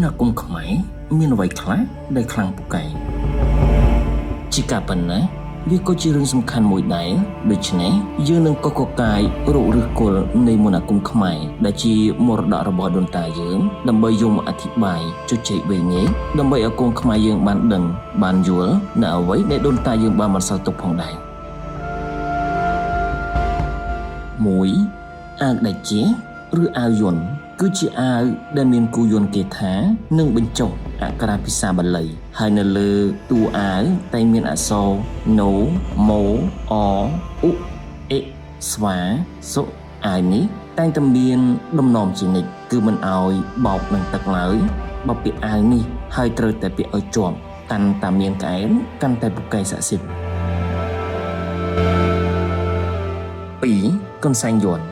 អាគមខ្មែរមានអ្វីខ្លះដែលខ្លាំងពូកែជាការប៉ុណ្ណាវាក៏ជារឿងសំខាន់មួយដែរដូច្នេះយើងនឹងកកកាយរកឫសគល់នៃមន្តអាគមខ្មែរដែលជាមរតករបស់ដូនតាយើងដើម្បីយកមកអធិប្បាយជជែកវែងញែកដើម្បីឲ្យកូនខ្មែរយើងបានដឹងបានយល់នៅអ្វីដែលដូនតាយើងបានបន្សល់ទុកផងដែរ1អាវដៃជះឬអាវយន្តគឺជាអាវដែលមានគូយន្តគេថានិងបញ្ចុះអក្សរភាសាបាលីហើយនៅលើតួអាវតែមានអក្សរណូម៉ូអ៊ុអ៊ិស្វាសុអាវនេះតែងតែមានដំណំជានិច្ចគឺមិនអោយបោកនឹងទឹកឡើយបើពាក្យអាវនេះហើយត្រូវតែពាក្យឲ្យជាប់កាន់តែមានកែនកាន់តែពូកែស័ក្តិសិទ្ធិ2កន្សែងយន្ត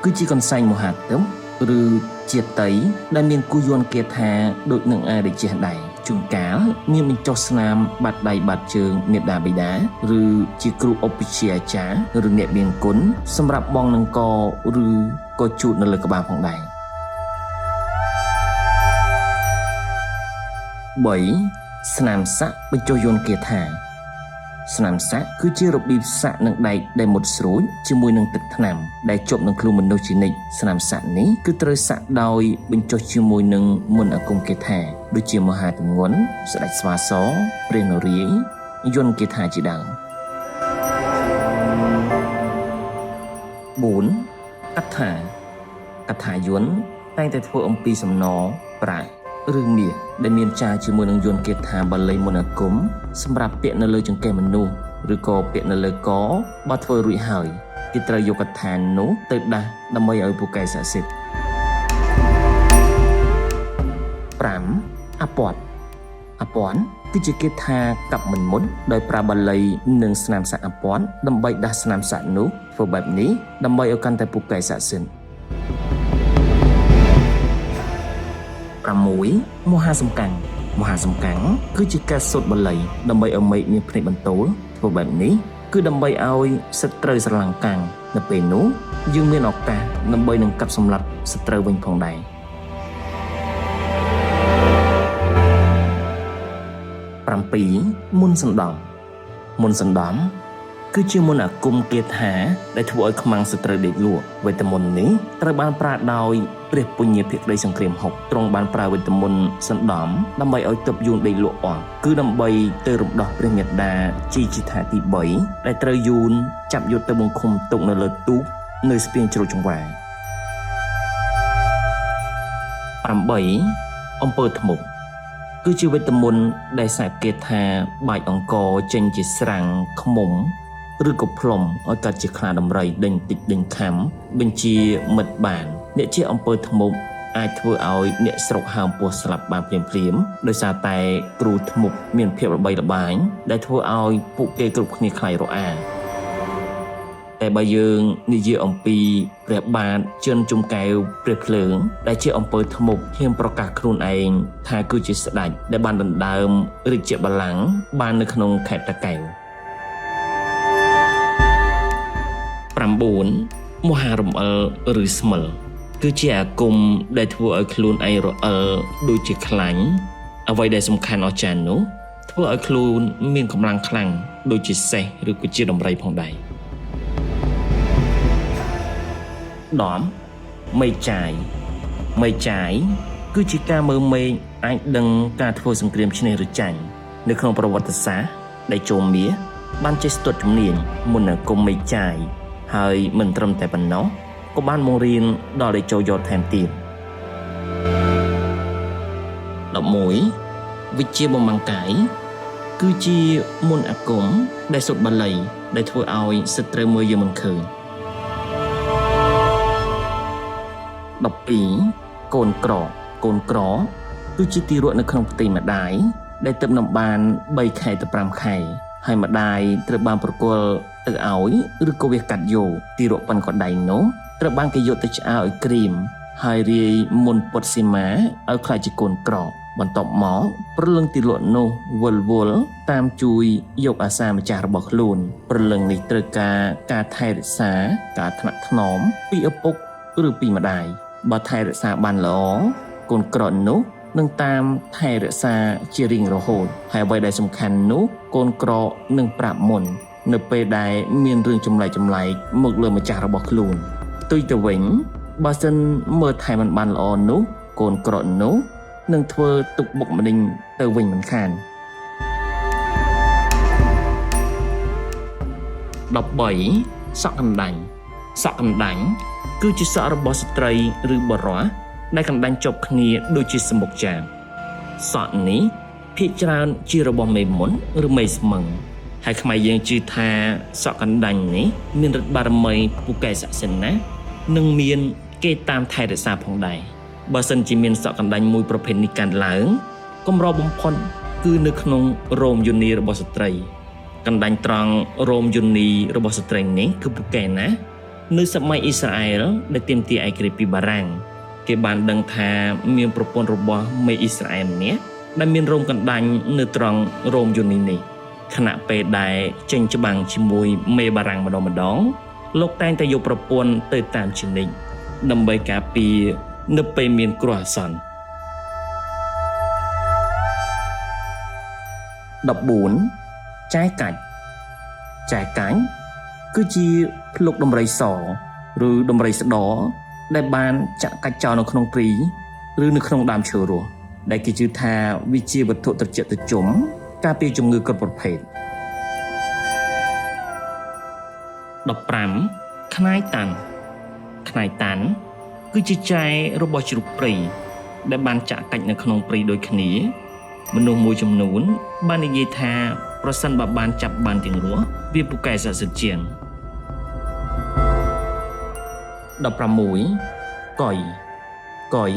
គឺជាកន្សែងមហាទិមឬជាតីដែលមានគូយន្តគេថាដូចនឹងអារិជះដែរជួនកាលមានបញ្ចុះស្នាមបាត់ដៃបាត់ជើងមេដាបិតាឬជាគ្រូឧបជាអាចារ្យឬអ្នកមានគុណសម្រាប់បងនឹងកឬក៏ជូតនៅលើក្បាលផងដែរ3ស្នាមសាក់បញ្ចុះយន្តគេថាស្នាមសាក់គឺជារបៀបសាក់នឹងដែកដែលមុតស្រួចជាមួយនឹងទឹកថ្នាំដែលជាប់នឹងខ្លួនមនុស្សជានិច្ចស្នាមសាក់នេះគឺត្រូវសាក់ដោយបញ្ចុះជាមួយនឹងមន្តអាគមគេថាដូចជាមហាទម្ងន់ស្ដេចស្វាសព្រះនរាយណ៍យន្តគេថាជាដើម4កថាយន្តតែងតែធ្វើអំពីសំណប្រាក់ឬមាសដែលមានចារជាមួយនឹងយន្តគេថាបាលីមន្តអាគមសម្រាប់ពាក់នៅលើចង្កេះមនុស្សឬក៏ពាក់នៅលើកបើធ្វើរួចហើយគេត្រូវយកកថានោះទៅដាស់ដើម្បីឲ្យពូកែស័ក្តិសិទ្ធិ5អពន្ធគឺជាគេថាកាប់មិនមុនដោយប្រើបាលីនិងស្នាមសាក់អពន្ធដើម្បីដាស់ស្នាមសាក់នោះធ្វើបែបនេះដើម្បីឲ្យកាន់តែពូកែស័ក្តិសិទ្ធិ6មហាសំកាំងគឺជាការសូត្របាលីដើម្បីឲ្យមេឃមានភ្នែកបន្ទោលធ្វើបែបនេះគឺដើម្បីឲ្យសត្រូវស្រឡាំងកាំងនៅពេលនោះយើងមានឱកាសដើម្បីនឹងកាប់សម្លាប់សត្រូវវិញផងដែរ7មន្តសណ្ដំគឺជាមន្តអាគមគេថាដែលធ្វើឲ្យខ្មាំងសត្រូវដេកលក់វេទមន្តនេះត្រូវបានប្រើដោយព្រះពញ្ញាភិក្តីសង្គ្រាម6ទ្រង់បានប្រើវេទមន្តសណ្ដំដើម្បីឲ្យទ័ពយួនដេកលក់អស់គឺដើម្បីទៅរំដោះព្រះមេដាជីជីថាទី3ដែលត្រូវយួនចាប់យកទៅបង្ឃុំទុកនៅលើទូកនៅស្ពានជ្រោយចង្វា8អំពើធ្មប់គឺជាវេទមន្តដែលសាគេថាបាច់អង្គចេញជាស្រាំងខ្មុំឬក៏ផ្លុំឲ្យកាត់ជាខ្លាដំរីដេញតិចដេញខំបញ្ជាមិត្តបានអ្នកជាអំពើធ្មប់អាចធ្វើឲ្យអ្នកស្រុកហើមពោះស្លាប់បានភ្លាមដោយសារតែគ្រូធ្មប់មានភាពល្បីល្បាញដែលធ្វើឲ្យពួកគេគ្រប់គ្នាខ្លាចរអាតែបើយើងនិយាយអំពីព្រះបាទជឿនជុំកែវព្រះភ្លើងដែលជាអំពើធ្មប់ហ៊ានប្រកាសខ្លួនឯងថាគឺជាស្ដេចដែលបានដណ្ដើមរាជ្យបល្ល័ង្កបាននៅក្នុងខេត្តតាកែវ9មហារំអិលឬស្មិលគឺជាអាគមដែលធ្វើឲ្យខ្លួនឯងរអិលដូចជាខ្លាញ់អ្វីដែលសំខាន់អស្ចារ្យនោះធ្វើឲ្យខ្លួនមានកម្លាំងខ្លាំងដូចជាសេះឬក៏ជាដំរីផងដែរដំមេចាយគឺជាការមើលមេឃអាចដឹងការធ្វើសង្គ្រាមឈ្នះឬចាញ់នៅក្នុងប្រវត្តិសាស្ត្រដែលចូលមាសបានចេះស្ទាត់ជំនាញមន្តអាគមមេចាយហើយមិនត្រឹមតែប៉ុណ្ណោះក៏បានបង្រៀនដល់តេជោយោថែមទៀត11វិជ្ជាបំមាំងកាយគឺជាមន្តអាគមដែលសូត្របាលីដែលធ្វើឲ្យសត្រូវមើលយើងមិនឃើញ12កូនក្រគឺជាទីរក់នៅក្នុងផ្ទៃម្ដាយដែលទើបនឹងបាន3ខែទៅ5ខែហើយម្ដាយត្រូវបានប្រគល់ទៅឲ្យឬក៏វាកាត់យកទីរក់ប៉ាន់កដៃនោះត្រូវបានគេយកទៅឆ្អើរឲ្យក្រៀមហើយរាយមុនពុតសីមាឲ្យខ្លាចជាកូនក្របន្ទាប់មកព្រលឹងទីរក់នោះវល់តាមជួយយកអាសាម្ចាស់របស់ខ្លួនព្រលឹងនេះត្រូវការថែរក្សាការថ្នាក់ថ្នមពីឪពុកឬពីម្ដាយបើថែរក្សាបានល្អកូនក្រនោះ នឹងតាមថែរក្សាជារៀងរហូតហើយអ្វីដែលសំខាន់នោះកូនក្រនឹងប្រាប់មុននៅពេលដែលមានរឿងចម្លែកមកលើម្ចាស់របស់ខ្លួនទុយទៅវិញបើសិនមើលថែមិនបានល្អនោះកូនក្រនោះនឹងធ្វើទុកបុកម្នេញទៅវិញមិនខាន 13. សក់កណ្ដាញ់សក់កណ្ដាញ់គឺជាសក់របស់ស្ត្រីឬបុរសដែលកណ្ដាញ់ជាប់គ្នាដូចជាសំបុកចាបសក់នេះភាគច្រើនជារបស់មេមន្តឬមេស្មឹងហើយខ្មែរយើងជឿថាសក់កណ្ដាញ់នេះមានឫទ្ធិបារមីពូកែស័ក្តិសិនណានិងមានគេតាមថែរក្សាផងដែរបើសិនជាមានសក់កណ្ដាញ់មួយប្រភេទនេះកើតឡើងកម្របំផុតគឺនៅក្នុងរោមយោនីរបស់ស្ត្រីកណ្ដាញ់ត្រង់រោមយោនីរបស់ស្ត្រីនេះគឺពូកែណានៅសម័យអ៊ីស្រាអែលដែលទាមទារឯករាជ្យពីបារាំងគេបានដឹងថាមានប្រពន្ធរបស់មេអ៊ីស្រាអែលម្នាក់ដែលមានរោមកណ្ដាញ់នៅត្រង់រោមយោនីនេះខណៈពេលដែលចេញច្បាំងជាមួយមេបារាំងម្ដងលោកតែងតែយកប្រពន្ធទៅតាមជានិច្ចដើម្បីការពារនៅពេលមានគ្រោះអាសន្ន 14. ចាយកាច់ចាយកាច់គឺជាភ្លុកដំរីសឬដំរីស្ដដែលបានចាក់កាច់ចោលនៅក្នុងព្រីឬនៅក្នុងដើមឈើរស់ដែលគេជឿថាវាជាវត្ថុត្រជាក់ត្រជុំការពារជំងឺគ្រប់ប្រភេទ 15. ខ្នាយតាន់ខ្នាយតាន់គឺជាចែរបស់ជ្រូកព្រៃដែលបានចាក់កាច់នៅក្នុងព្រីដូចគ្នាមនុស្សមួយចំនួនបាននិយាយថាប្រសិនបើបានចាប់បានទាំងរស់វាពូកែស័ក្តិសិទ្ធិជាង 16. កុយកុយ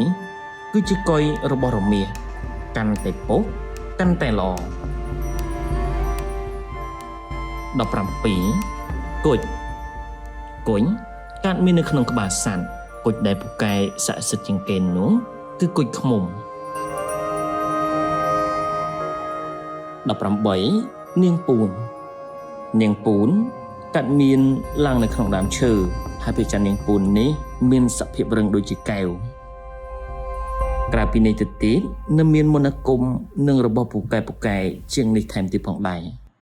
គឺជាកុយរបស់រមាសកាន់តែពុះកាន់តែល្អ 17. គុជគុញកើតមាននៅក្នុងក្បាលសត្វគុជដែលពូកែស័ក្តិសិទ្ធិជាងគេនោះគឺគុជឃ្មុំ 18. នាងពូននាងពូនកើតមានឡើងនៅក្នុងដើមឈើហើយភាគច្រើននាងពូននេះមានសភាពរឹងដូចជាកែវក្រៅពីនេះទៅទៀតនៅមានមន្តអាគមនិងរបស់ពូកែជាងនេះថែមទៀតផងដែរ